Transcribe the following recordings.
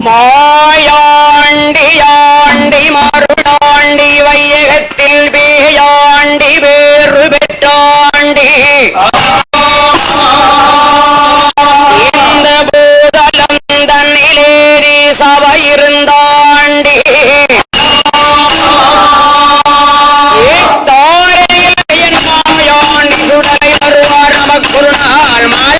Mayandi Yaounde மருளாண்டி வையகத்தில் பேயாண்டி வேறு பெற்றாண்டி இந்த பூதலம் தன்னிலேறி சபை இருந்தாண்டி மாயாண்டி சுடலை வருவார் நமக்குருநாள் மலை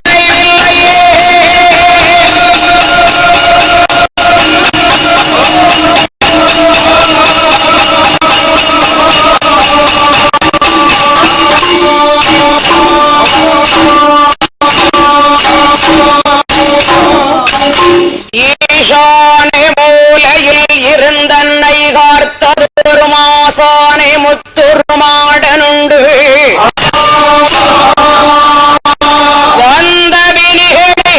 ஈசானே மூலையில் இருந்தன்னை கார்த்ததொரு மாசானே முத்துரு மாடனுண்டு வந்த வினிகளை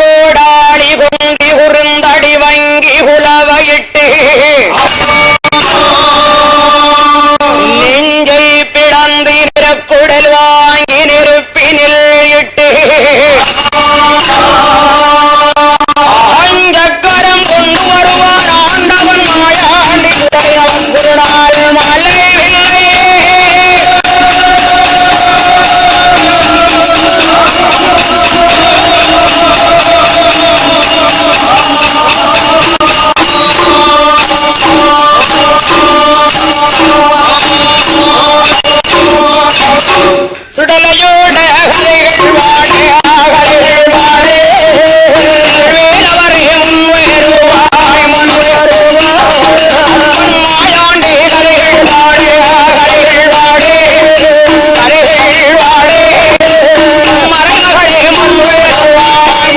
கோடாளி குண்டி குறுந்தடி வங்கி குலவையிட்டு நெஞ்சை பிளந்து குடல் வாங்கி நெருப்பினில் இட்டு அஞ்சக்கரம் கொண்டு வருவார் ஆண்டவன் மாயாண்டி உதயவன் குருநாள் மலை சுடலையோட கலைகள் வாழே ஆகலைகள் வாழே வேலவரே முன்வேறுவாய் முன்வேறுவாய் மாயாண்டி கலைகள் வாழே ஆகலைகள் வாழே கலைகள் வாழே மறைமகளே முன்வேறுவாய்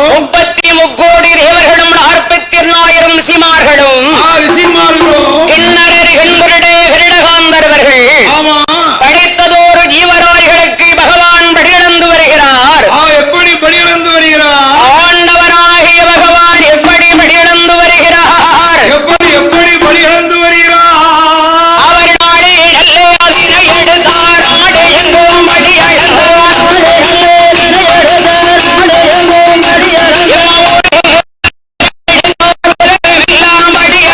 முப்பத்தி முக்கோடி தேவர்களும் 40,000 ரிஷிமார்களும் கிண்ணறர் என்பருடைய கிரீடகாந்தர்வர்கள் படைத்ததோரு ஜீவராதிகளுக்கு பகவான் படியிழந்து வருகிறார். எப்படி படியிழந்து வருகிறார்? ஆண்டவராகிய பகவான் எப்படி படியிழந்து வருகிறார்? எப்படி படியிழந்து வருகிறார்? அவர் நாளே நல்ல எடுத்தார் நாடே எங்கும் படியழந்தார் மடிய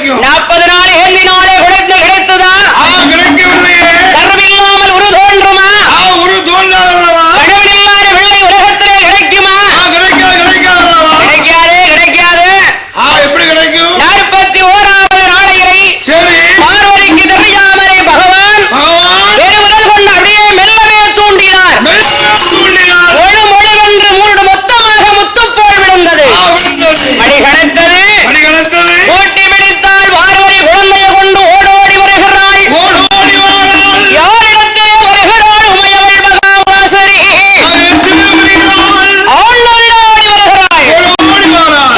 கிடைக்கும்? 40 நாள் ஏந்தினாலே குழந்தை கிடைத்ததா? கிடைக்கவில்லையே. கருவில்லாமல் உரு தோன்றுமா? ஒரு தோன்றாதல்லவா? கடவுளில்லாத பிள்ளை உலகத்திலே கிடைக்குமா? கிடைக்காதல்லவா? கிடைக்காதே, கிடைக்காது. எப்படி கிடைக்கும்? 41வது நாளையை சரி, பார்வதிக்கு தெரியாமலே பகவான் பெருவிரல் கொண்டு அப்படியே மெல்லவே தூண்டினார். மொழுவென்று மூன்று மொத்தமாக முத்துப்போல் விழுந்தது. மணி கணத்தது. கூட்டி பிடித்தால் பார்வதி குழந்தையை கொண்டு ஓடோடி வருகிறாள். யாரிடத்தே வருகிறாள்? உமையவள் மகாவாசரி ஆண்டோடி வருகிறாள்.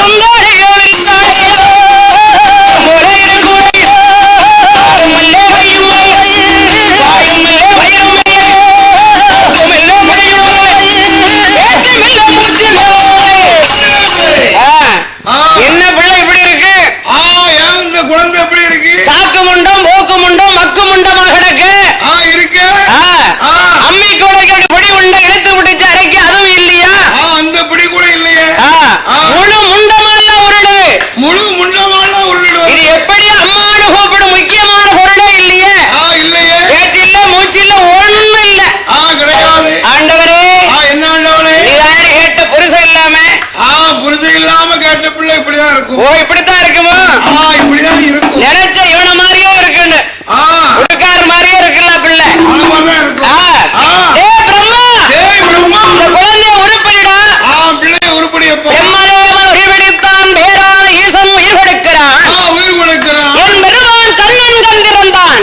சுந்தரியே விரித்தாளே, முறையில் முறையோ, மல்லே மையும் வாயும் மல்லே வயிறுமையே, மெல்ல மையும் பேச்சு மெல்ல மூச்சு என்ன பிள்ளை இப்படி இருக்கு? இந்த குழந்தை எப்படி இருக்கு? சாக்கு முண்டம், போக்கு முண்டம், மக்கு முண்டமாக கிடக்கு. இருக்கு. அம்மிக்கு உடைக்க பிடி உண்டை இழுத்து பிடிச்சு அரைக்க அதுவும் இல்லையா? அந்த பிடி கூட இல்லையே. முழு முண்டமான உருடு. முழு முண்டமான உருடு. இது எப்படி அம்மானு கூப்பிடும் முக்கியமான பொருளே இல்லையே. இல்லையே. பேச்சு இல்ல, மூச்சு இல்ல, ஒண்ணும் இல்ல. கிடையாது. ஆண்டவரே, என்ன ஆண்டவனே? நீதானே கேட்ட புருஷன் இல்லாம? புருஷன் இல்லாம கேட்ட பிள்ளை இப்படிதான் இருக்கும். ஓ, இப்படித்தான் இருக்குமா? இப்படிதான் இருக்கும். நினைச்ச இவன மாதிரியே இருக்குன்னு. உடுக்கார மாதிரியே இருக்குல்ல பிள்ளை. பிரம்மா, இந்த குழந்தைய உருப்படிடா. பிள்ளைய உருப்படியப்போ எம்மதேவன் உயிர்பிடித்தான், பேரான ஈசன் உயிர் கொடுக்கிறான். என் பெருமான் கண்ணன் கண்டிருந்தான்.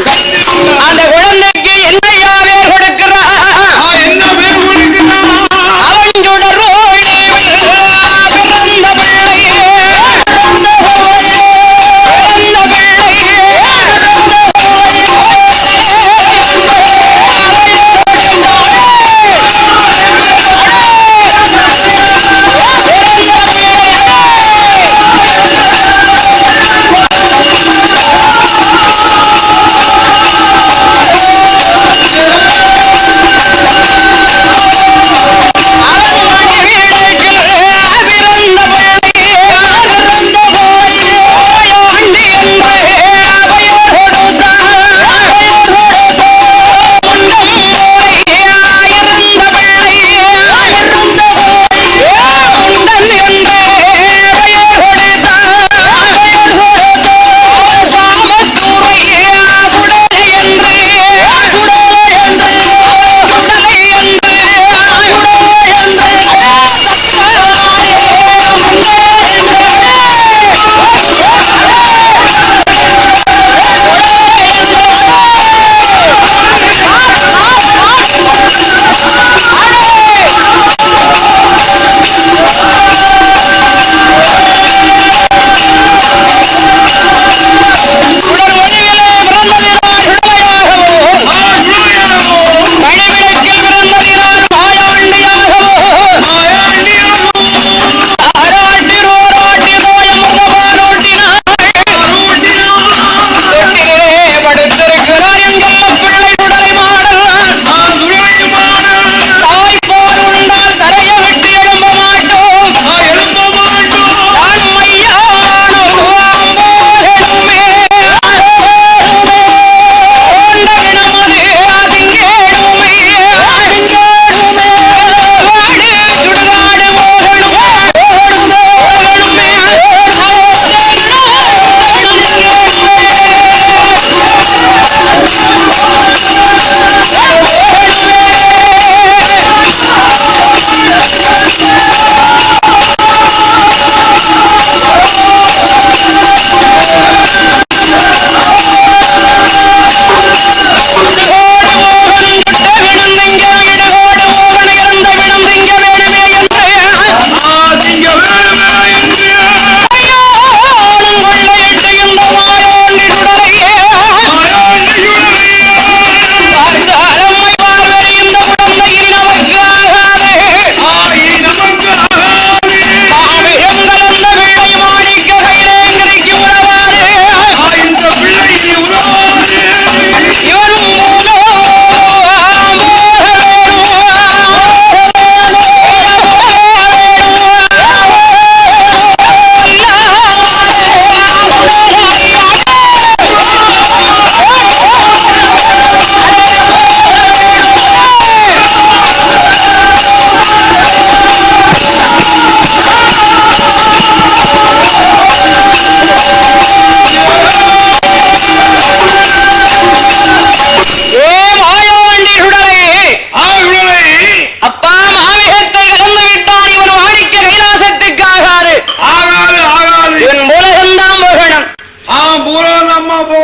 அந்த குழந்தைக்கு என்னையா வேர் கொடுக்கிறான்? என்ன பேர் கொடுக்கிறான்? அவன் சுடர் ஒளி பிறந்த பிள்ளையே, பிறந்த பிள்ளையே.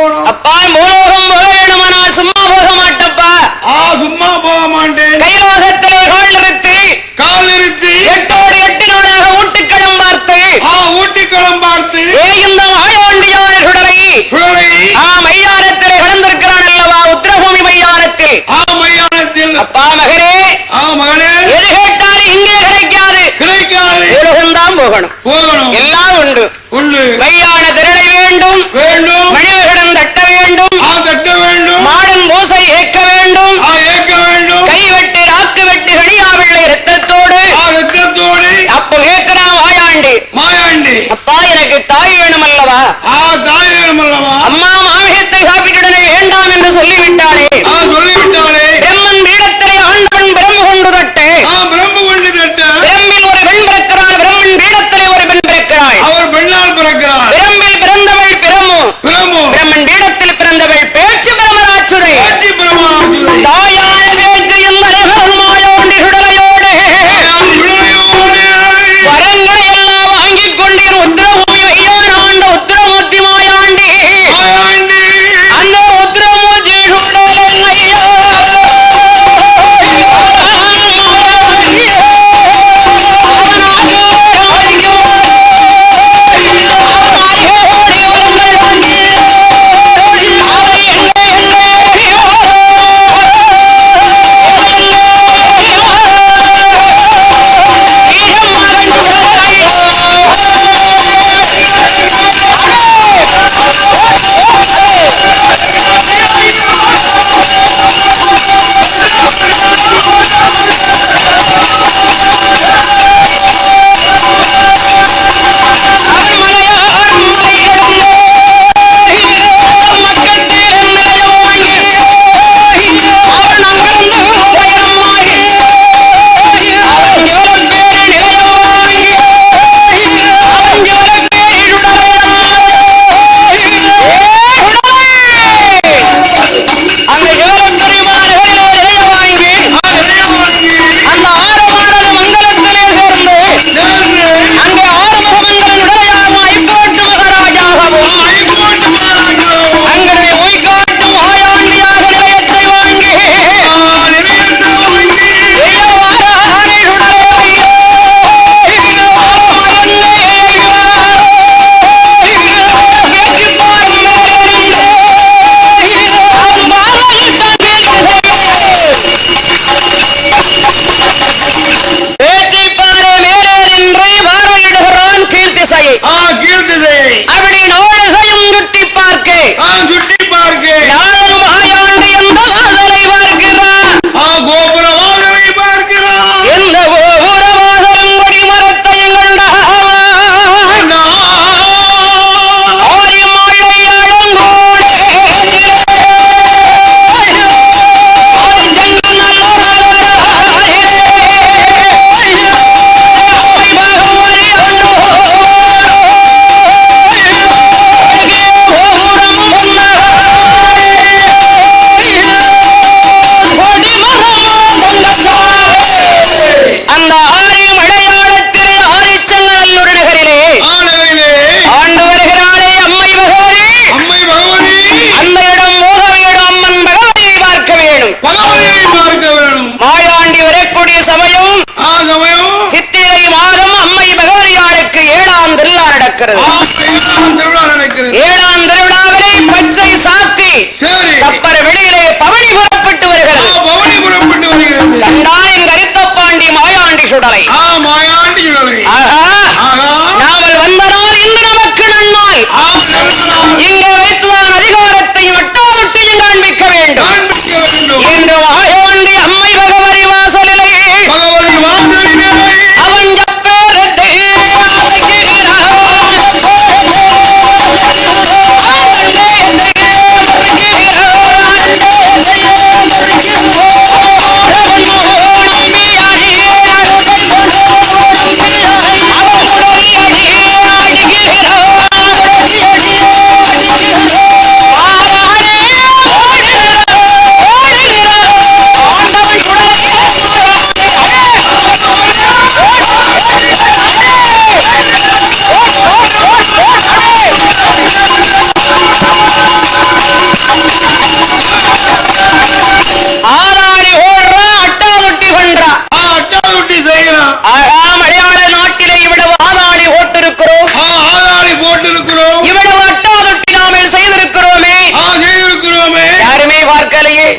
போகணும்? அப்பா பூலோகம் போக வேணுமானால் சும்மா போக மாட்டப்பா. சும்மா போக மாட்டேன். கைலாசத்திலே கால் நிறுத்தி கால் நிறுத்தி 8 நாளாக ஊட்டுக்களம் பார்த்து ஊட்டிக்களம் பார்த்து இந்த வாழவண்டியார் சுடலை மையானத்திலே கலந்திருக்கிறான் அல்லவா, உத்தரபூமி மையானத்தில். மையானத்தில். அப்பா மகனே, மகனே, எது கேட்டாலும் இங்கே கிடைக்காது. உலகம்தான் போகணும். எல்லாம் உண்டு. மையான திரளை வேண்டும். மனிதர்களிடம் தட்ட வேண்டும்.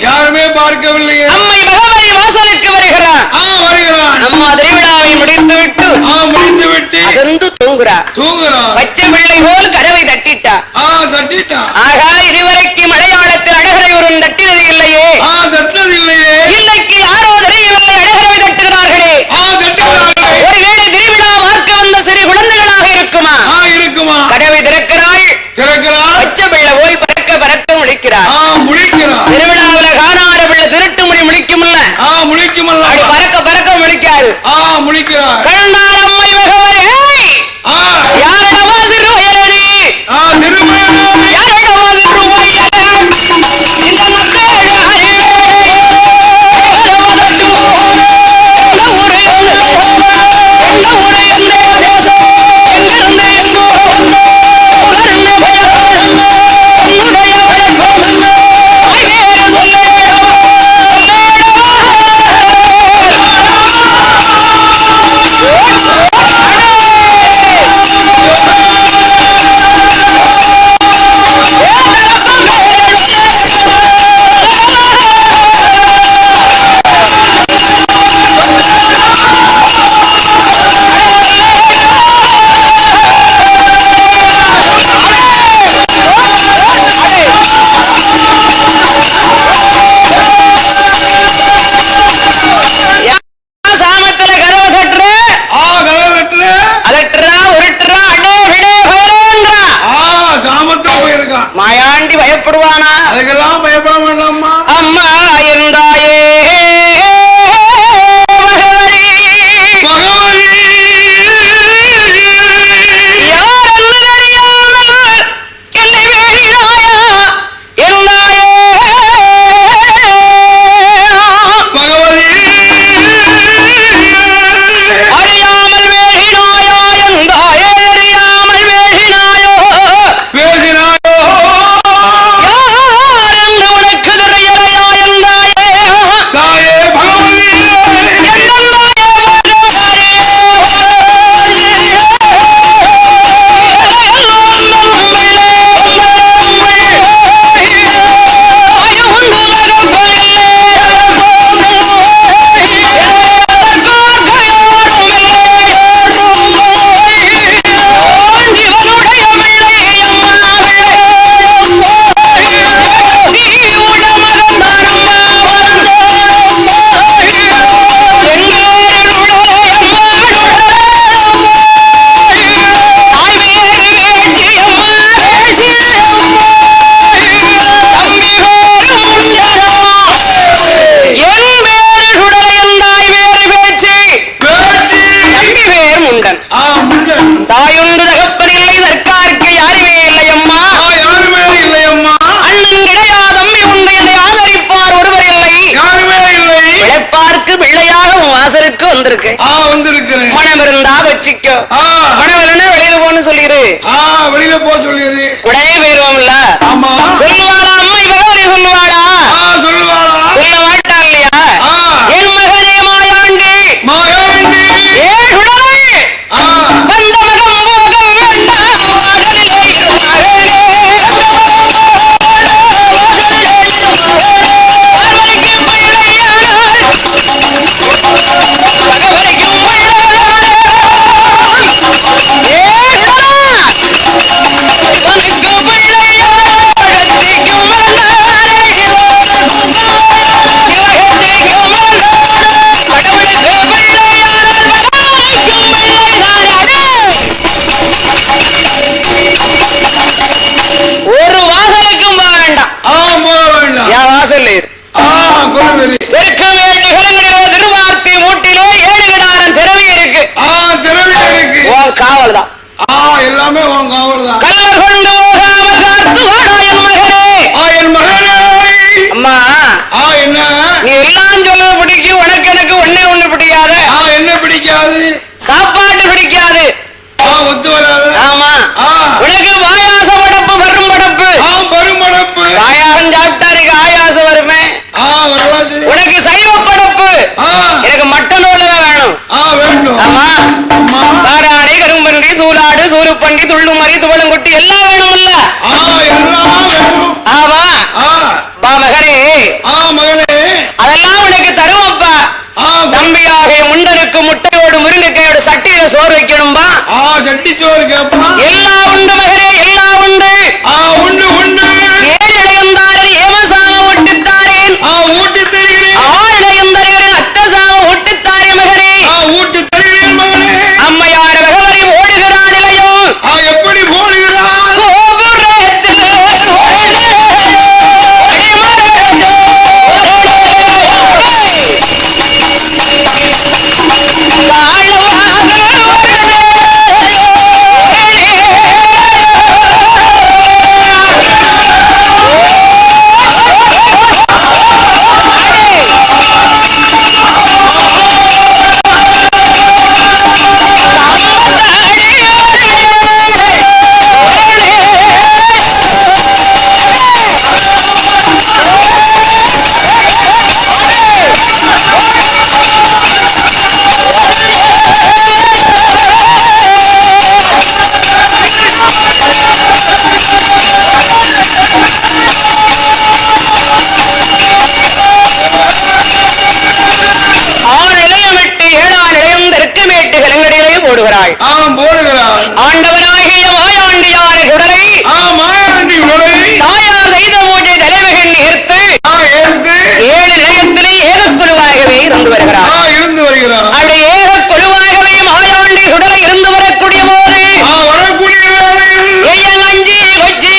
யாருமே பார்க்கவில்லையே. அம்மை பகவதி வாசலுக்கு வருகிறான். வருகிறான். அம்மா திருவிழாவை முடித்து விட்டு முடித்து விட்டு அசந்து தூங்குறார். பச்சை பிள்ளை போல் கதவை தட்டிட்டா. ஆகா, இதுவரைக்கும் மலையாளத்தில் அழகரை ஒருவன் தட்டினது இல்லையே. தட்டினது இல்லையே. இன்னைக்கு யாரோ தெரியவில்லை, அழகரை தட்டுகிறார்களே. ஒருவேளை திருவிழா பார்க்க வந்த சிறு குழந்தைகளாக இருக்குமா? இருக்குமா? கதவை திறக்கிறாள். பச்சை பிள்ளை போய் பறக்க பறக்க முழிக்கிறார். திருவிழாவில காணாத பிள்ளை திருட்டு மொழி முழிக்கும்ல. அப்படி பறக்க பறக்க முழிக்காது. கண்டால் அம்மை பகவதி, யாரிடமா சிறு வயலடி, யாரிடமா சிறு வயலடி, இந்த மாயாண்டி பயப்படுவானா? அதுக்கெல்லாம் பயப்பட வேண்டாமா. அம்மா இருந்தாயே தாயுண்டு தகப்பனில்லை, சர்க்காருக்கு யாருமே இல்லையம்மா. அண்ணன் கிடையா, தம்பி உண்டு என்னை ஆதரிப்பார் ஒருவர் இல்லை. பிழைப்பார்க்கு பிள்ளையாக உன் வாசலுக்கு வந்திருக்கு. மனம் இருந்தா வச்சிக்கோ, மனம் இல்லைன்னா வெளியில போன்னு சொல்லிரு. உடனே போயிருவோம்ல. சொல்லுவாளா அம்மை பகவதி? சொல்லுவாளா? சொல்ல மாட்டா இல்லையா? என் மகனே மாயாண்டி, ஒரு வாசலுக்கும் போக வேண்டாம். என் வாசல் தெற்கு வேண்டி கலங்குகிற திருவார்த்தை மூட்டிலே 7 கிடாரம் திறமை இருக்கு. காவல் தான். எல்லாமே கல்லர் கொண்டு போகாமல் காத்து வாடா என் மகனே. அம்மா, என்ன நீ எல்லாம் சொல்ல பிடிக்கும், உனக்கு எனக்கு ஒண்ணு பிடிக்காது. என்ன பிடிக்காது? சாப்பாட்டு பிடிக்காது. ஒத்து வராது. ஆமா, உனக்கு பாயாச படப்பு, பரும்படப்பு. பாயாசம் சாப்பிட்டா எனக்கு ஆயாசம் வருமே. உனக்கு சைவ படப்பு, எனக்கு மட்டன் வேணும். ஆமா, காராணி, கரும்பன்றி, சூலாடு, சூருப்பன்றி, துள்ளுமறி, துவளங்குட்டி ஆகவே முண்டனுக்கு முட்டையோடு முருங்கைக்கையோடு சட்டியில சோறு வைக்கணும்பா. சட்டி சோறு கேப்பா. எல்லாம் உண்டு மகனே, எல்லாம் உண்டு. உண்டு உண்டு. ஏழையந்தாரன் ஏமசாம ஊட்டுத்தாரேன். ஊட்டி தருகிறேன். ஆழையந்தரன் அத்தசாம ஊட்டுத்தாரே மகனே. ஊட்டி தருகிறேன் மகனே. அம்மையார் மகவரை ஓடுகிறான் இல்லையோ? எப்படி போடுகிறான்? கோபுரத்தில் போடுகிறாள். ஆண்டவனாகிய மாயாண்டியான உடலை தாயார் செய்த பூஜை தலைமகன் ஏற்று 7 நிலையத்திலே ஏகக்குழுவாகவே இருந்து வருகிறார். அப்படி ஏகக்குழுவாகவே மாயாண்டி உடலை இருந்து வரக்கூடிய போது அஞ்சி வச்சி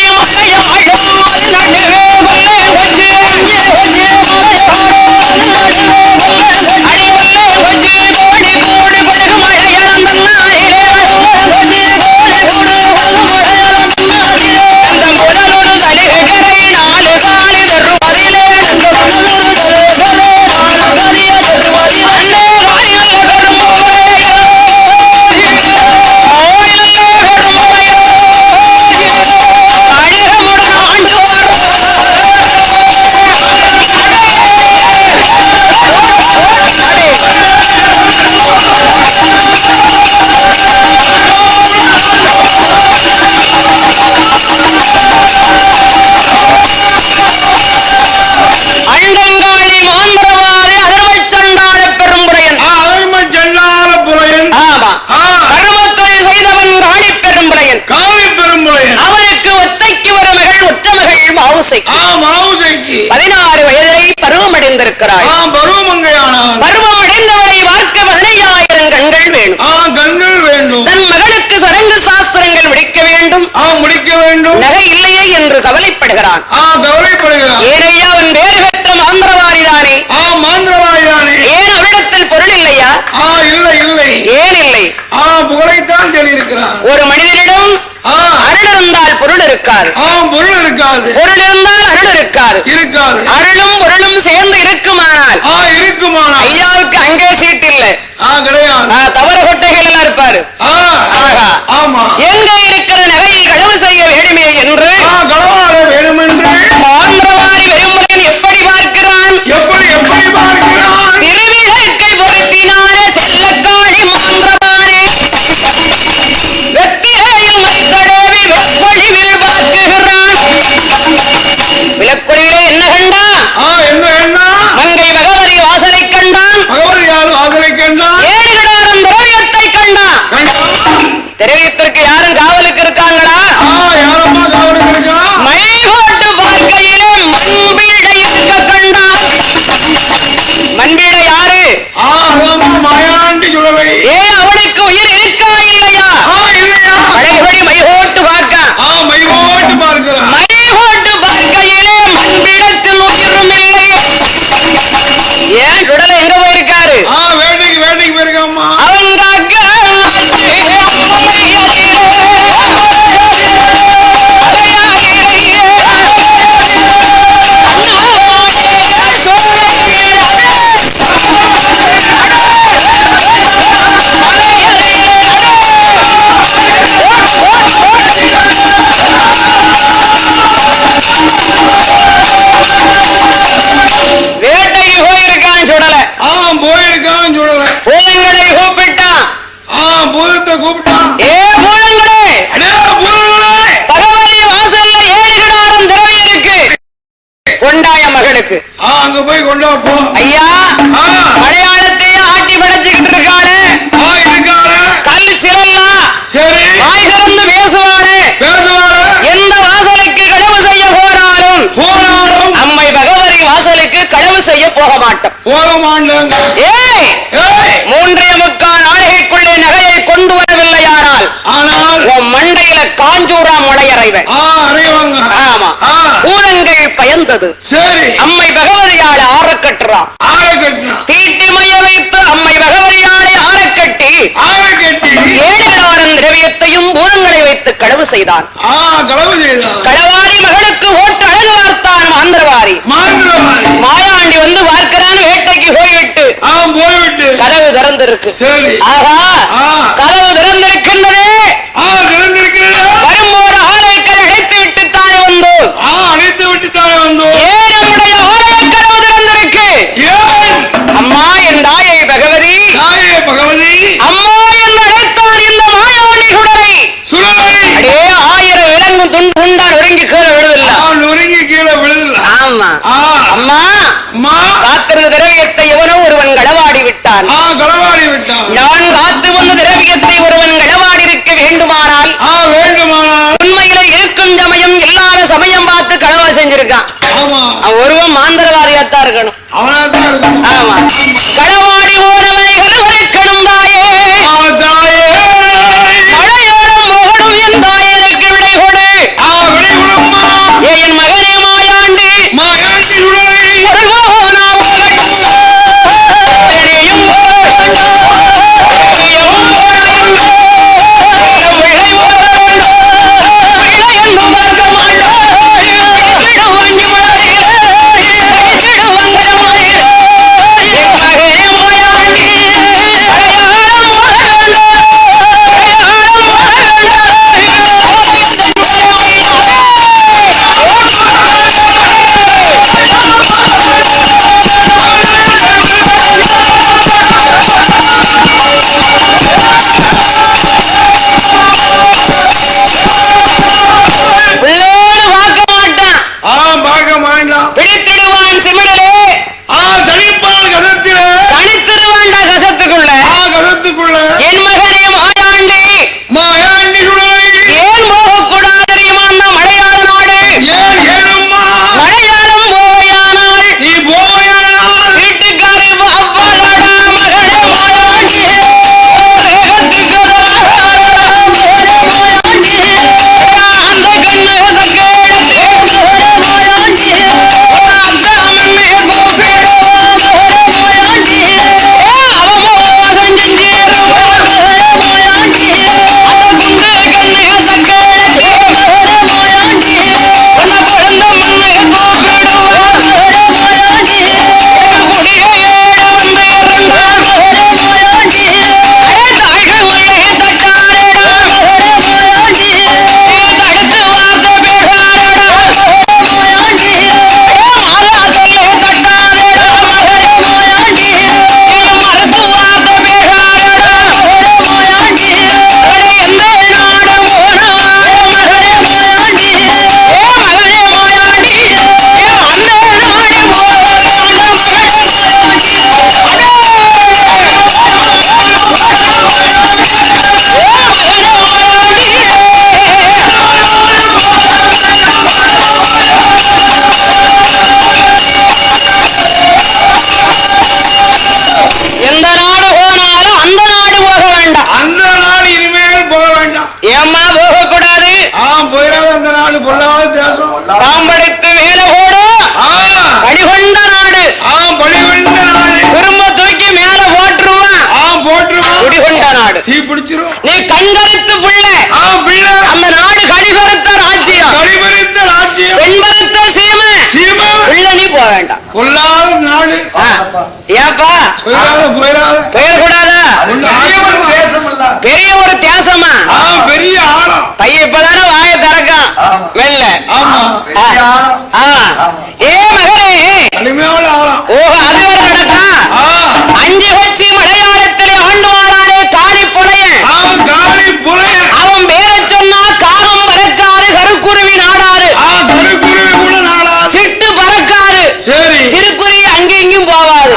அவனுக்கு ஒத்தைக்கு ஒரு மகள் ஒற்ற மகள் மாவுசைக்கு 16 வயதை பருவமடைந்திருக்கிறாள். பருவம் அடைந்தவரை பார்க்க 15,000 கண்கள் வேணும். தன் மகளுக்கு சடங்கு சாஸ்திரங்கள் முடிக்க வேண்டும். நகை இல்லையே என்று கவலைப்படுகிறான். ஏனையா அவன் வேறு பெற்ற மாந்திரவாரிதானே. ஏன் அவரிடத்தில் பொருள் இல்லையா? ஏன் இல்லை? புகழைத்தான் தேடியிருக்கிறான். ஒரு மனிதனிடம் அருள் இருந்தால் பொருள் இருக்காது. பொருள் இருந்தால் அருள் இருக்காது. அருளும் பொருளும் சேர்ந்து இருக்குமானால் ஐயாவுக்கு அங்கே சீட் இல்லை. தவற கொட்டைகள் எல்லாம் இருப்பாரு. எங்கே இருக்கிற நகையை களவு செய்ய வேண்டுமே என்று மாந்திரவாரி வெறுமுறையில் எப்படி பார்க்கிறான்? திருவிளக்கை பொருத்தினாரே செல்லக்காழி மாந்திரவாரே வெத்திரையில் மைத்தடவி வெப்பொழிவில் பார்க்குகிறான். விளக்கொழியிலே என்ன கண்டா? மங்கை பகவதி வாசலை கண்டான். 7 கிடாரம் திரவியத்தை கண்டான். திரவியத்திற்கு யாரும் காவலுக்கு இருக்காங்களா? மை போட்டு பார்க்கையிலே மண்பீடை இருக்க கண்டான். மண்பீடை யாரு? ஏன் அவனுக்கு உயிர் இருக்கா இல்லையா? பழையபடி மை போட்டு பார்க்கான். மை போட்டு பார்க்கையிலே மண்பீடத்தில் உயிரும் இல்லை. ஏன் உடலை எங்க போயிருக்காரு? வேட்டைக்கு போயிருக்காமா. அவன் வேட்டைக்கு போயிருக்கான் சுடலை. பூதங்களை கூப்பிட்டான். ஏ பூதங்களே, பகவதி வாசல்ல 7 கிடாரம் திரவியம் இருக்கு. கொண்டாய மகளுக்கு அங்க போய் கொண்டா போ. ஐயா, மலையாளத்தையே ஆட்டி படைச்சுக்கிட்டு இருக்காளே கல் சிறல்லா சரி வாய் திறந்து பேசுவாளே எந்த வாசலுக்கு களவு செய்ய போனாலும் அம்மை பகவதி வாசலுக்கு களவு செய்ய போக மாட்டோம். ஏய் 3.25 நாளைக்குள்ளே நகையை கொண்டு வரவில்லையானால் உன் மண்டையில காஞ்சூரா முளையறைவன். ஆமா பூரங்கள் பயந்தது. அம்மை பகவதியாளை ஆறக்கட்டுறான். தீட்டிமைய வைத்து அம்மை பகவதியாளை ஆறக்கட்டி 7,000 திரவியத்தையும் பூரங்களை வைத்து களவு செய்தான். களவாடி மகளுக்கு ஓட்டு அழகு வார்த்தான் மாந்திரவாரி. மாயாண்டி வந்து பார்க்கிறான். வேட்டைக்கு போய்விட்டு கதவு திறந்திருக்கு. ஆகா கதவு திறந்திருக்கின்றதே. வரும்போது ஆலயக்கரை அழைத்து விட்டுத்தானே வந்தோம். ஏன் நம்முடைய ஆலய கதவு திறந்திருக்கு? அம்மா என் தாயை பகவதி அம்மா என்று அழைத்தால் இந்த மாயாண்டி சுடரை அடே 1000 விலங்கு துண்டு துண்டா நொறுங்கி கீழே விழுதில்லை. ஆமா அம்மா காத்திருந்த திரவியத்தை எவனோ ஒருவன் களவாடி விட்டான். நான் காத்து வந்த திரவியத்தை ஒருவன் களவாடி இருக்க வேண்டுமானால் உண்மையில இருக்கும் சமயம் இல்லாத சமயம் பார்த்து களவா செஞ்சிருக்கான். ஒருவன் மாந்திரவாதியாத்தான் இருக்கணும். ஆமா களவாடி போனவனை கருவறைக்கணும் தாயே. மழையோரம் மோகடும் என் தாயனுக்கு விடை கொடு. என் மகனே மாயாண்டி பாம்படைத்து மேல போடும் பலிகொண்ட நாடு. திரும்ப தூக்கி மேல போட்டுருவான். குடிகொண்ட நாடு தீ பிடிச்சிரும். நீ கண்கருத்து பிள்ளை. அந்த நாடு கழிவறுத்த ராஜ்யம். பெண்பருத்த சீமை. பிள்ளை நீ போக வேண்டாம். பொல்லாத நாடு. ஏப்பா போயிடக்கூடாதா? பெரிய ஒரு தேசமா? பெரிய ஆழம். பையன் இப்பதானே வாய திறக்கான் மெல்ல. ஏ மகனே கடுமையான ஆழம். ஓஹோ அது ஒரு கணக்கா? 5 கட்சி மலையாளத்திலே ஆண்டு வாழானே காளி புலையன். அவன் பேரை சொன்னா காகம் பறக்காது கருக்குருவி நாடாரு. சிட்டு பறக்காது. சிறுகுருவி அங்கெங்கும் போவாது.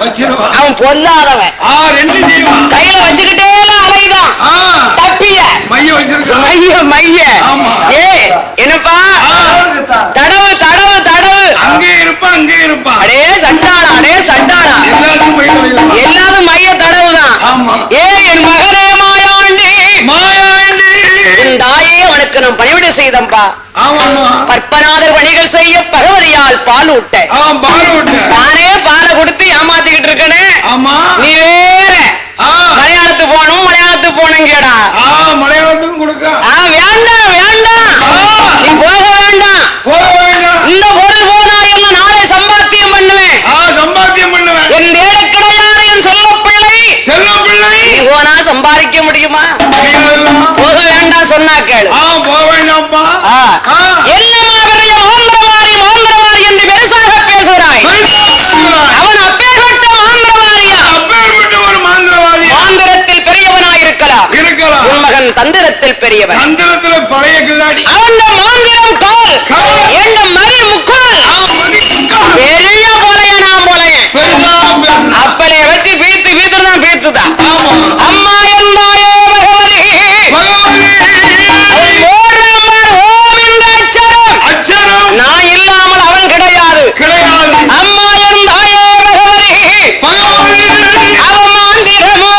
வச்சிருவான். அவன் பொல்லாதவன். ரெண்டு செய்வான். கையில வச்சுக்கிட்டே அலைதான். தப்பிய மைய வச்சிருக்க. மைய ஏ என்னப்பா தடவு தடவு தடவு. அங்கே இருப்பான் அங்கே இருப்பான். அடே சண்டாளா அடே சண்டாளா. எல்லாரும் மைய தடவுதான். ஏ என் மகனே மாயாண்டி மாயாண்டி என் தாயே உனக்கு நான் பணிவிட செய்தம்பா. பற்பனாதர் பணிகள் செய்ய பகவதியால் பால் ஊட்ட. நானே பாலை கொடுத்து ஏமாத்திக்கிட்டு இருக்கனே. நீ வேற மலையாளத்துக்கு போகணும் மலையாளத்துக்கு போகணும் கேடா. மலையாளத்துக்கும் கொடுக்க வேண்டாம் வேண்டாம் நீ போக வேண்டாம். இந்த பொருள் போனா எல்லாம் நாளை சம்பாத்தியம் பண்ணுவேன். சம்பாத்தியம் பண்ணுவேன். என் தேடக்கிடையாறு என் செல்ல பிள்ளை நீ போனா சம்பாதிக்க முடியுமா? போக வேண்டாம் சொன்னா கேளு. போக வேண்டாம்ப்பா. என்னமா பெரிய மோந்திரவாரி மோந்திரவாரி என்று பெருசாக பேசுகிறாய். அவன் அப்பேற்பட்ட மாந்திரவாரியா? அப்பேற்பட்ட ஒரு மாந்திரவாதி. மாந்திரத்தில் பெரியவனாயிருக்கலாம். உன் மகன் தந்திரத்தில் பெரியவன். தந்திரத்தில் பழைய கில்லாடி. அவன் மாந்திரம் கால் என்ற மறி முக்கால். பெரிய போலையனாம் போலையன். அப்பளை வச்சு பீத்து பீத்துதான் பீத்துதான். அம்மா என்றாயோ நான் இல்லாமல் அவன் கிடையாது. அம்மா என் தாயே பகவதி அவன் மாந்திரமோ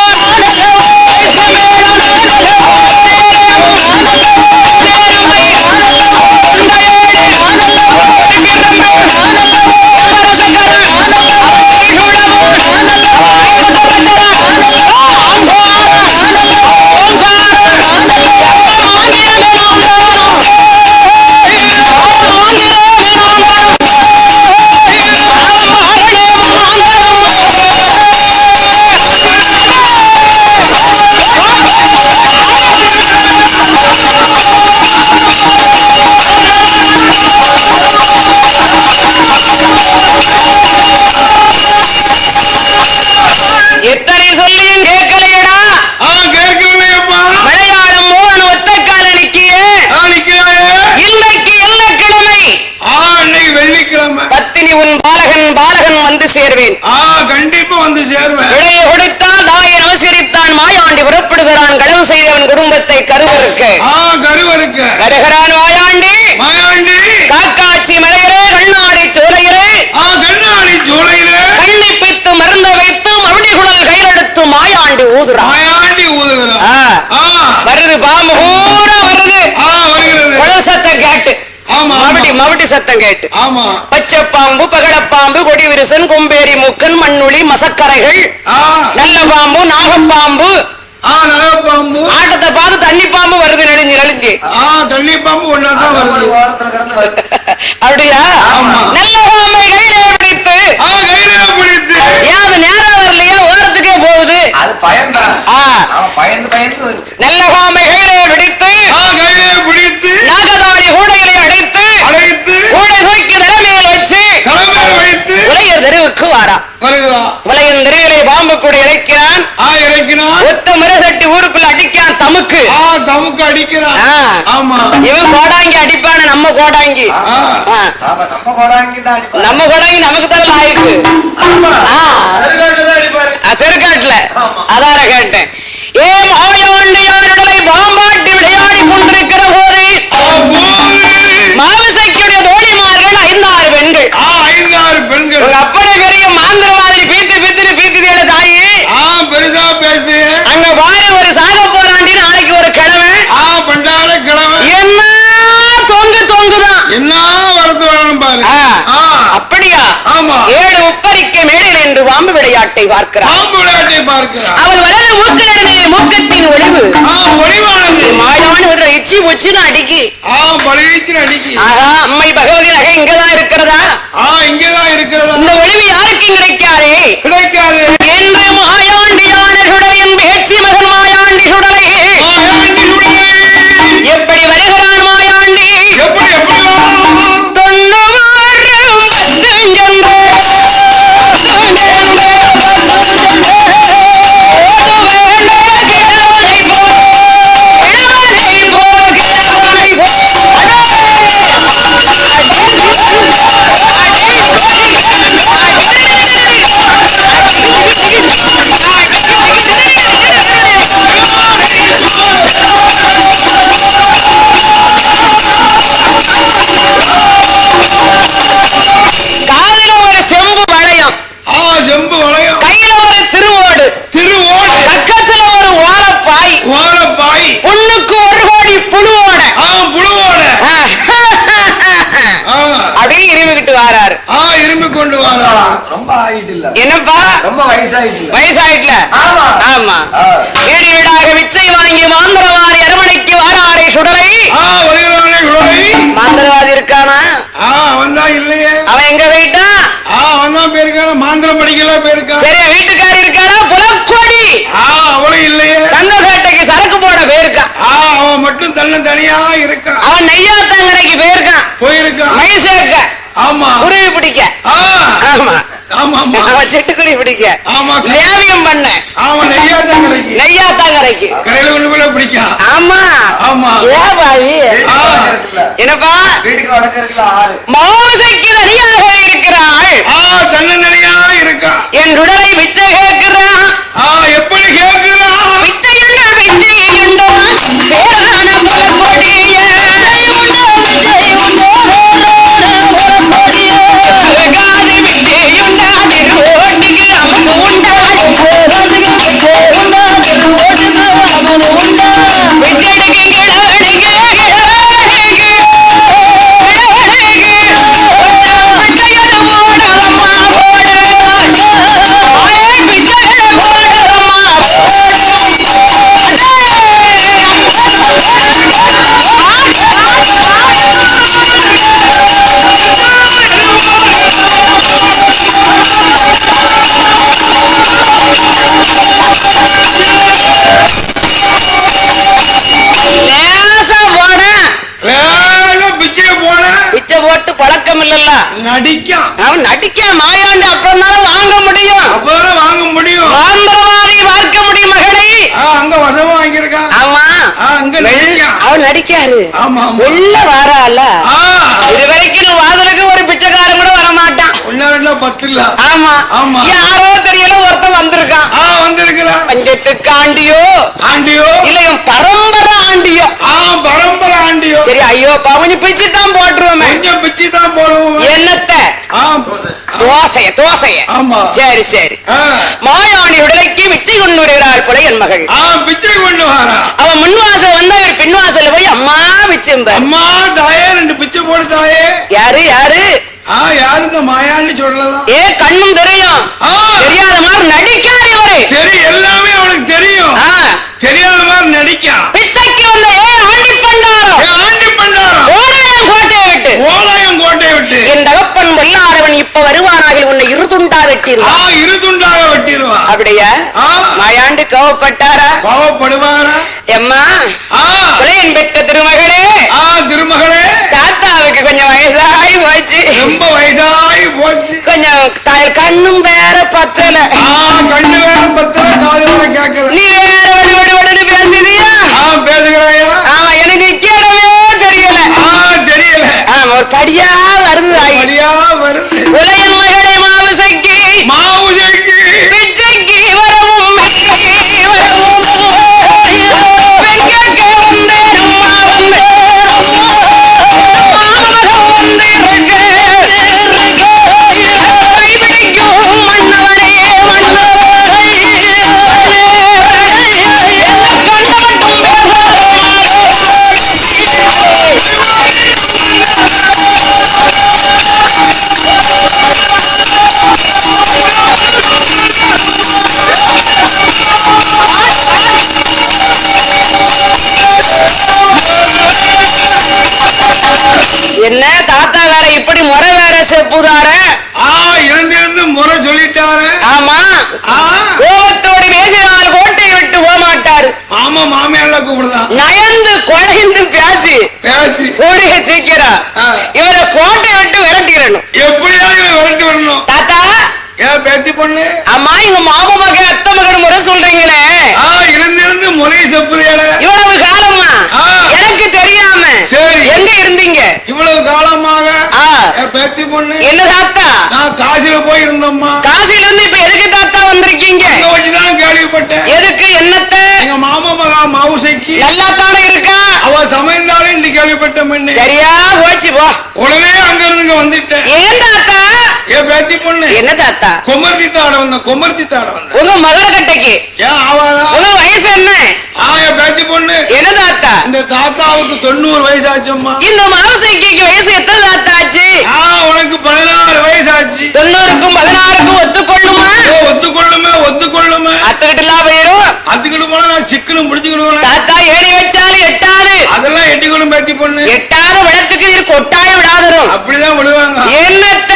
எத்தனை சொல்லியும் கேட்கலையடா. கேட்கலையப்பா. மலையாளம் மோகன் ஒத்தக்கால நிக்கியே. இன்றைக்கு என்ன கிழமை? அன்னைக்கு வெள்ளிக்கிழமை. பத்தினி உன் பாலகன் வந்து சேர்வேன். கண்டிப்பா வந்து சேர்வேன். விடையை கொடுத்தான் தாயை நமஸ்கரித்தான். மாயாண்டி புறப்படுகிறான். களவு செய்தவன் குடும்பத்தை கருவருக்கு வருகிறான். மாயாண்டி காக்காட்சி மலையிலே கண்ணாடி சோலையிலே கண்ணிப்பித்து மருந்த வைத்து மறுபடிகுழல் கையெடுத்து மாயாண்டி ஊதுறான். வருது பாம்பு பூரா வருது. குழல் சத்தம் கேட்டு மவடி சத்தம் கேட்டு பச்சை பாம்பு பகடப்பாம்பு கொடி விரிசன் கொம்பேரி மூக்கன் மண்ணுளி மசக்கரைகள் நல்ல பாம்பு நாகப்பாம்பு ஆட்டத்தை பார்த்து தண்ணி பாம்பு வருது. நெளிஞ்சு தண்ணி பாம்பு ஒன்னாதான் வருது. அப்படியா? நல்ல பாம்பை கையிலே பிடித்து யாரு நேரம் வரலையா ஓரத்துக்கே போகுது. நல்ல பாம்பை கையிலே பிடித்து நாகதாரி கூடைகளை அடைத்து கூடை தூக்கி தலைமையில் வச்சு உலையர் தெருவுக்கு வாரா. உலையன் தெருவிலே பாம்பு கூட இறக்கிறான். ஒத்த மிரசட்டி ஊருக்குள்ள அடிக்கான். தமுக்கு அடிக்கிறான். இவன் கோடாங்கி அடிப்பான நம்ம கோடாங்கி நமக்கு தான் ஆயிருக்கு. தெருக்காட்டுல அதான கேட்டேன். ஏ மாயாண்டியாருடலை பாம்பாட்டி விளையாடி கொண்டிருக்கிற போது மாவசைக்குடைய தோழிமார்கள் 5-6 பெண்கள். உங்க அப்பனை பெரிய மாந்திரவாதி பீத்துதேல தாயி பெருசா பேசுது. அங்க பாரு ஒரு சாக போராண்டி நாளைக்கு ஒரு கிழமை என்ன தொங்குதான். என்ன வரது வேணும் பாரு. அப்படியா? 7 உப்பரிக்கை மேடையில் என்று பாம்பு விளையாட்டை பார்க்கிறார். அவள் வலது மூக்கிலிருந்து மூக்கத்தின் ஒளிவு மாயான் ஒரு எச்சி உச்சின்னு அடிக்கி. அம்மை பகவதி நகை இங்கதான் இருக்கிறதா? இந்த ஒளிவு யாருக்கும் கிடைக்காதே என்று மாயாண்டியான சுடலையின் பேச்சு மகன் மாயாண்டி சுடலை எப்படி வருகிறான் மாயாண்டி? வராரு. இரும்பி கொண்டு வராரு. ரொம்ப ஆயிட்டு இல்ல. என்னப்பா ரொம்ப வயசாயிட்டு. வயசாயிட்டுல. ஆமா ஆமா. வீடு வீடாக விச்சை வாங்கி மாந்திரவாதி அரமனைக்கு வாராரே சுடலை. வருகிறானே சுடலை. மாந்திரவாதி இருக்கானா? அவன் தான் இல்லையே. அவன் எங்க போயிட்டான்? அவன் தான் போயிருக்கான. மாந்திரம் படிக்கல போயிருக்கான். சரி வீட்டுக்காரி இருக்கானா? புலக்கோடி. அவளும் இல்லையே. சந்தோஷேட்டைக்கு சரக்கு போட போயிருக்கான். அவன் மட்டும் தனியா இருக்கான். அவன் நெய்யாத்தங்கரைக்கு போயிருக்கான். போயிருக்கான். மைசேக்க. ஆமா. குருவி பிடிக்க. ஆமா. ஆமா அவன் சிட்டுக்குருவி பிடிக்க. ஆமா. லேவியம் பண்ண. அவன் நெய்யாத்தங்கரைக்கு. நெய்யாத்தங்கரைக்கு கரையில கொண்டு போய் பிடிக்கான். ஆமா. ஆமா. ஏ பாவி. என்னப்பா வீட்டுக்கு வடக்கு இருக்குல்ல ஆறு. மௌசைக்கு தனியாக இருக்கிறாள். தன்னறியா இருக்கா. என் உடலை பிச்சை கேட்கிறான். எப்படி கேட்கிறா? பிச்சையுண்டா பிச்சையுண்டோ பேரான புலக்கொடியே. காது பிச்சையுண்டா ஓட்டுக்கு அமுது உண்டா. பிச்சை போட்டு பழக்கம் இல்லல்ல. நடிக்கான். அவன் நடிக்க மாயாண்டி அப்புறம் தானே வாங்க முடியும். அப்பதான் வாங்க முடியும். மாந்திரவாதி பார்க்க முடியும் மகளை. அங்க வசமா வாங்கியிருக்கான். ஆமா. அங்க நடிக்கான். அவன் நடிக்காரு. ஆமா. உள்ள வாரால. இது வரைக்கும் வாதலுக்கு ஒரு பிச்சைக்காரன் கூட வர மாட்டான். 10 இல்ல. ஆமா. ஆமா. யாரோ தெரியல ஒருத்தன் வந்திருக்கான். வந்திருக்கிறான். பஞ்சத்துக்கு ஆண்டியோ ஆண்டியோ இல்ல இவன் பரம்பரை ஆண்டியோ. பரம்பரை ஆண்டியோ. சரி ஐயோ கொஞ்சம் பிச்சு தான் போட்டுருவோமே. கொஞ்சம் பிச்சு தான் போடுவோம். என்னத்த தோசைய. ஆமா. சரி சரி. மாயாணி உடலைக்கு பிச்சை கொண்டு வருகிறாள் போல என் மகள். பிச்சை கொண்டு வரா. அவன் முன்வாசல் வந்தா பின்வாசல் போய் அம்மா பிச்சை. அம்மா தாயே 2 பிச்சை போடு தாயே. யாரு யாரு? யாரு இந்த மாயாண்டி சொல்லலாம். கண்ணும் தெரியும். தெரியாத மாதிரி நடிக்காரு அவரு. சரி எல்லாமே அவனுக்கு தெரியும். தெரியாத மாதிரி நடிக்கா. பிச்சைக்கு வந்த ஆண்டி பண்டாரம். ஆண்டி பண்டாரம். ஓலாயம் கோட்டையை விட்டு என் தகப்பன் வெள்ளாரவன் இப்ப வருவானாகில் உன்னை இருதுண்டா வெட்டிடுவான். இருதுண்டாக வெட்டிடுவான். அப்படியா? மாயாண்டி கோவப்பட்டாரா? கோவப்படுவாரா? எம்மா புலையன் பெற்ற திருமகளே. திருமகளே. தாத்தாவுக்கு கொஞ்சம் வயசாகி போச்சு. ரொம்ப வயசாகி போச்சு. கொஞ்சம் கண்ணும் வேற பத்தல. கண்ணு வேற பத்தல. காது வேற கேட்கல. நீ வேற வடுவடுன்னு பேசுறியா? பேசுகிறாயா? ஆமா எனக்கு நிக்கவே தெரியல. தெரியல. ஒரு படியா வருது. படியா வருது. புலையன் மகளே மாவுசைக்கு பிச்சைக்கு வரவும் என்ன தாத்தாக்கார இப்படி முறை வேற செப்புதார. இருந்து முறை சொல்லிட்டாரு. ஆமா. கோபத்தோடு பேசினால் கோட்டையை விட்டு போக மாட்டாரு. ஆமா. மாமியார்ல கூப்பிடுதான். நயந்து குழைந்து பேசி கூடிய சீக்கிரம் இவரை கோட்டையை விட்டு விரட்டிடணும். எப்படியாவது விரட்டி விடணும். தாத்தா பேத்தி பொண்ணு. அம்மா இவங்க மாமா மகன் அத்தை மகன் முறை சொல்றீங்களே. இருந்து முறை செப்புதேல. இவ்வளவு காலமா எனக்கு தெரியாம எங்க இருந்தீங்க? இவ்வளவு காலமாக பேத்தி பொண்ணு. என்ன தாத்தா? நான் காசில போய் இருந்தோம்மா. காசில இருந்து இப்ப எதுக்கு தாத்தா வந்திருக்கீங்க? வச்சுதான் கேள்விப்பட்டேன். எதுக்கு? என்னத்த? எங்க மாமா மகா மவுசைக்கு நல்லா தானே இருக்கா? அவ சமையந்தாலே இன்னைக்கு கேள்விப்பட்ட. சரியா போச்சு போ. உடனே அங்க இருந்து வந்துட்டேன். ஏன் தாத்தா? பேத்தி பொண்ணு. என்ன தாத்தா? கொமர்த்தி தாட வந்த. உங்க மகள கட்டைக்கு. ஏன் ஆவாதா? உங்க வயசு என்ன? என் பேத்தி பொண்ணு. என்ன தாத்தா? இந்த தாத்தாவுக்கு 90 வயசாச்சும்மா. இந்த மாவசைக்கு வயசு எத்தனை தாத்தா ஆச்சு? உனக்கு 16 வயசாச்சு. 90க்கும் 16க்கும் ஒத்துக்கொள்ளுமா? ஒத்துக்கொள்ளுமே. அத்துக்கிட்டுலாம் போயிரும். அதுக்கிட்டு போனா நான் சிக்கனும் முடிச்சுக்கிடுவேன். தாத்தா ஏணி வச்சாலும் எட்டாது. அதெல்லாம் எட்டிக்கணும் பேத்தி பொண்ணு. எட்டாத விடத்துக்கு இது கொட்டாய் விடாதரும். அப்படிதான் விடுவாங்க. என்னத்த?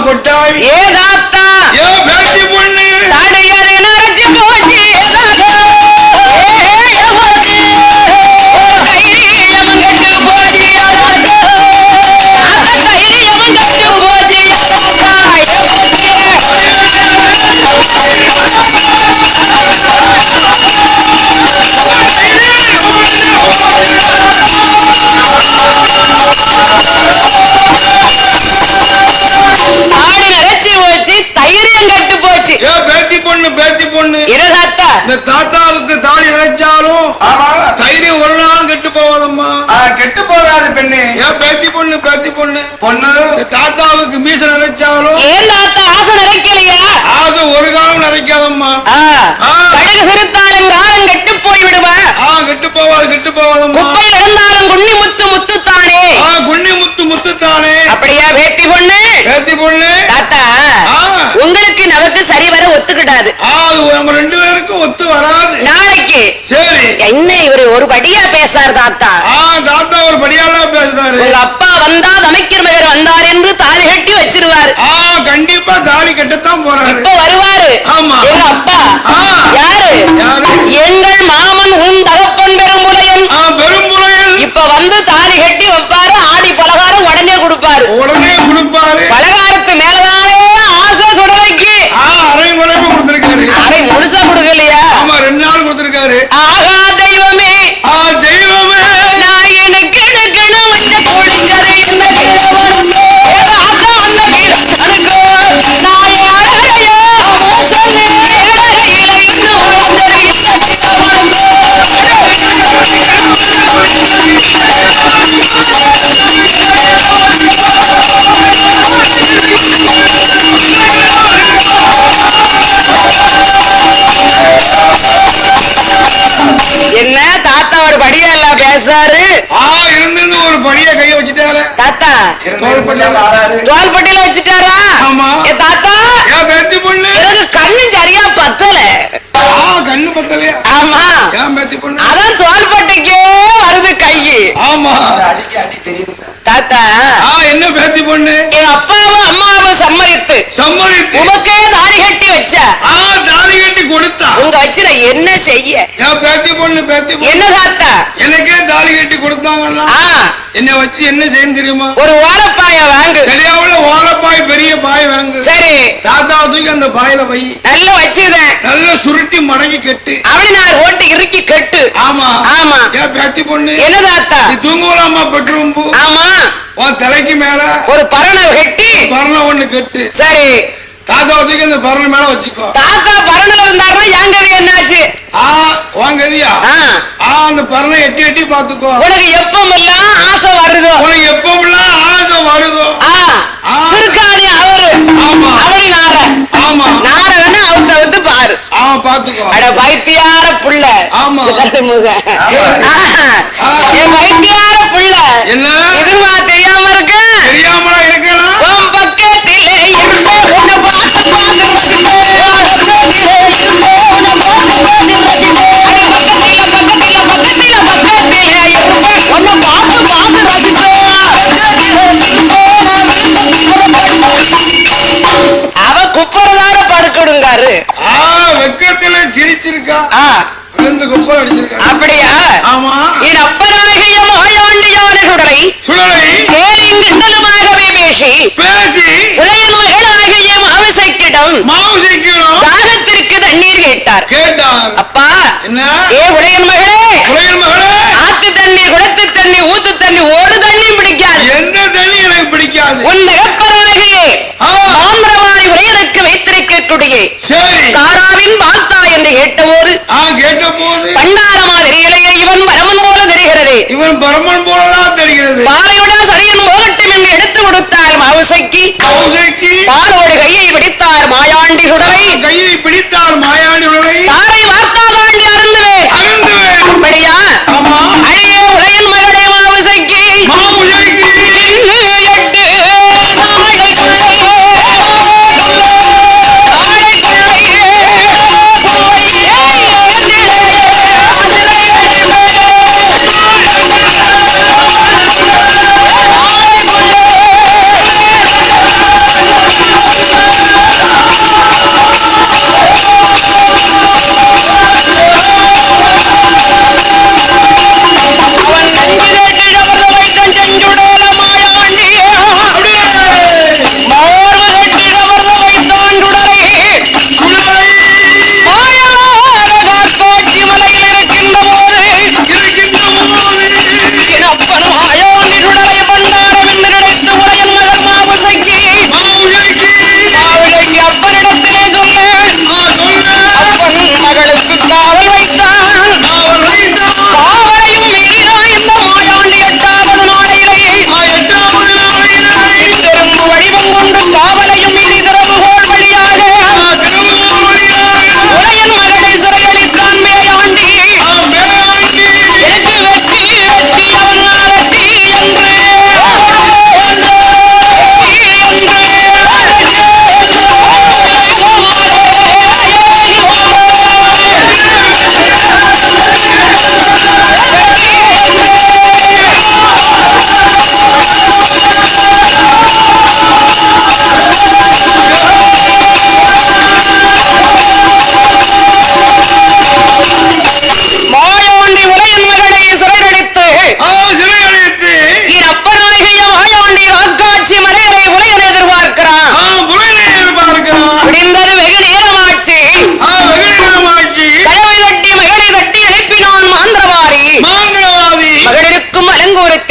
கொட்டாய். ஏ தாத்தா, ஏ பேத்தி பொண்ணு. தாடியாரே நரைச்சு போச்சு. இந்த தாத்தாவுக்கு தாடி இறைச்சாலும் தைரியம் ஒரு நாள் கெட்டு போவாதம்மா. கெட்டு போகாது பெண்ணு. ஏன் பேத்தி பொண்ணு பொண்ணு தாத்தாவுக்கு மீச நிறைச்சாலும் ஏன் தாத்தா ஆசை நிறைக்கலையா? ஆசை ஒரு காலம் நிறைக்காதம்மா. கடுகு சிறுத்தாலும் காலம் கெட்டு போய் விடுமா? கெட்டு போவாதம்மா. குப்பையில் இருந்தாலும் குண்ணி முத்து முத்துத்தானே. குண்ணி முத்து தானே. அப்படியா பேத்தி பொண்ணு? தாத்தா, உங்களுக்கு நமக்கு சரிவர ஒத்துக்கிட்டாது. நம்ம 2 பேருக்கும் ஒத்து வராது. நாளைக்கு சரி. என்ன இவரு ஒரு படியா பேசாரு தாத்தா? தாத்தா ஒரு படியாலாம் பேசுறாரு. உங்க அப்பா வந்தா அமைக்கிற மகர் வந்தார் என்று தாலி கட்டி வச்சிருவாரு. கண்டிப்பா தாலி கட்டத்தான் போறாரு. இப்ப வருவாரு. ஆமா. எங்க அப்பா யாரு? எங்கள் மாமன் உன் தகப்பன் பெரும்புலையன். இப்ப வந்து தாலி கட்டி வைப்பாரு. ஆடி பலகாரம் உடனே கொடுப்பாரு. பலகாரத்து மேலதானே ஆசை சுடலைக்கு அரை முறைப்பு கொடுத்திருக்காரு. அரை முழுசா கொடுக்கலையா? 2 நாள் கொடுத்திருக்காரு. ஆகா தெய்வமே, தெய்வமே, நான் எனக்கு கொடுக்கறது என்ன தாத்தா ஒரு படியா எல்லாம் பேசாரு. இருந்து ஒரு படிய கைய வச்சுட்டாரு தாத்தா. தோல்பட்டியில வச்சுட்டாரா? ஆமா. தாத்தா, ஏன் பேத்தி பொண்ணு? எனக்கு கண்ணு சரியா பத்தல. கண்ணு பத்தலையா? ஆமா. ஏன் பேத்தி பொண்ணு? அதான் தோல்பட்டிக்கே வருது கை. ஆமா. அடி தெரியுது தாத்தா, என்ன பேத்தி பொண்ணு? எங்க அப்பாவும் அம்மாவும் சம்மதித்து உமக்கே தாடி கட்டி வச்சா. தாடி கட்டி கொடுத்தா உங்க வச்சு நான் என்ன செய்ய? ஏன் பேத்தி பொண்ணு? என்ன தாத்தா? எனக்கே தாடி கட்டி கொடுத்தாங்கன்னா என்ன வச்சு என்ன செய்யணும் தெரியுமா? ஒரு ஓலப்பாய வாங்கு. சரியாவுல ஓலப்பாய், பெரிய பாய் வாங்கு. சரி. தாத்தா தூக்கி அந்த பாயில வை. நல்லா வச்சுதான் நல்லா சுருட்டி மடங்கி கட்டு. அப்படி நான் ஓட்டு இறுக்கி கட்டு. ஆமா. ஏன் பேத்தி பொண்ணு? என்ன தாத்தா? நீ தூங்குவலாமா பெட்ரூம்? ஆமா. உன் தலைக்கு மேல ஒரு பரணை கட்டி. பரணை ஒண்ணு கட்டு. சரி. தாத்தா தூக்கி அந்த பரணை மேல வச்சுக்கோ. தாத்தா பரணை இருந்தாருன்னா எங்கது என்னாச்சு? வாங்கதியா? அந்த பரணை எட்டி எட்டி பாத்துக்கோ. உனக்கு எப்பமெல்லாம் ஆசை வருதோ சிறுக்காணி அவரு. ஆமா. அவரு நார. ஆமா. நார வேணா அவுத்து பாரு. பாத்துக்கோ. அட பைத்தியார புள்ள. ஆமா. பைத்தியார புள்ள. என்ன இதுவா தெரியாம இருக்கு? தெரியாமலா இருக்கலாம். உன் பக்கத்திலே இருந்த உன்னை அவ குப்பரதார படுக்கடுங்காரு. வெக்கத்துல சிரிச்சிருக்கா. விழுந்து குப்பர் அடிச்சிருக்கா. அப்படியா? ஆமா. என் அப்பனாகிய மாயாண்டியான சுடலை தேரிங்கண்டலுமாகவே பேசி உலகின் மகளாகிய மாவசைக்கிடம் தாகத்திற்கு தண்ணீர் கேட்டார். அப்பா, என்ன? ஏ உலகின் மகளே, ஆத்து தண்ணி, குளத்து தண்ணி, ஊத்து தண்ணி, ஒரு தண்ணியும் பிடிக்காது. எந்த தண்ணி எனக்கு பிடிக்காது. உன் நகப்பராகியே ஆந்திரவாய் உலகனுக்கு வைத்திருக்கக்கூடிய தாராவின் வாழ்த்தா என்று கேட்டபோது பண்டாரமா தெரியலையே, இவன் பரமன் போல தெரிகிறது. இவன் பரமன் போலதான் தெரிகிறது. பாலையோட சரியன் போகட்டும் என்று எடுத்து கொடுத்தார் மாவுசைக்கு. பாலோடு கையை பிடித்தார் மாயாண்டி சுடலை. தாரை வார்த்தால் வாண்டி அருந்துவே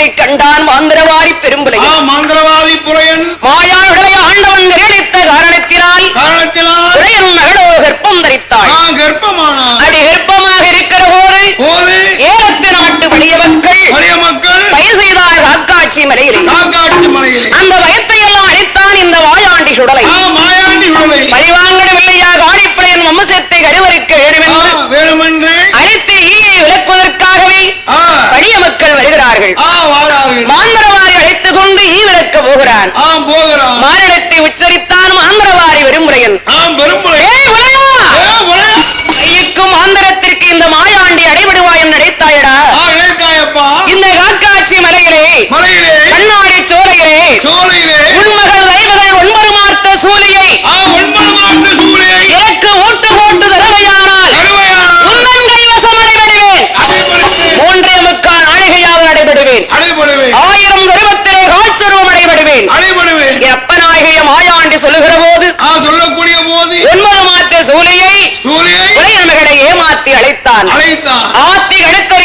காட்சியை கண்டான் மாந்திரவாரி பெரும்புலையன். மந்திரவாதி புலையன் மாயாவிகளை ஆண்டவன் நிறைவேற்ற காரணத்தினால் புலையன் மகளோ கர்ப்பம் தரித்தாள். கர்ப்பமானா அடி கர்ப்பமாக இருக்கிற போது ஏலத்து நாட்டு வலிய மக்கள் பயிர் செய்தார் காக்காட்சி மலையிலே. அந்த பயத்தை எல்லாம் அழித்தான் இந்த மாயாண்டி சுடலை. பழிவாங்கடவில்லையா காளிப்புலையன் வம்சத்தை கருவறைக்க வேண்டுமென்று அழைத்து ஈயை விளக்குவதற்காகவே வலிய மக்கள் வருகிறார்கள். மாந்திரவாரி அழைத்துக் கொண்டு ஈ விளக்க போகிறான். மானிடத்தை உச்சரித்தான் மாந்திரவாரி வெறுமுறையன். மாந்திரத்திற்கு இந்த மாயாண்டி அடைபடுவாய் என்று நினைத்தாயடா. இந்த காக்காட்சி மலையிலே கண்ணாடி சோலையிலே உன்மகள் வைமகள் 9 மார்த்த சூழியை எனக்கு ஓட்டு போட்டு தருவையானால் உன்னன் கைவசம் அடைபடுவேன். 3 முக்கால் நாழிகையாக அடைபடுவேன். 1000 கருவத்திலே காட்சருவம் அடைபடுவேன். எப்பநாயகிய மாயாண்டி சொல்லுகிற போது சொல்லக்கூடிய போது 9 மார்த்த சூழியை மகளை ஏமாத்தி அழைத்தான். ஆத்தி கடற்கரை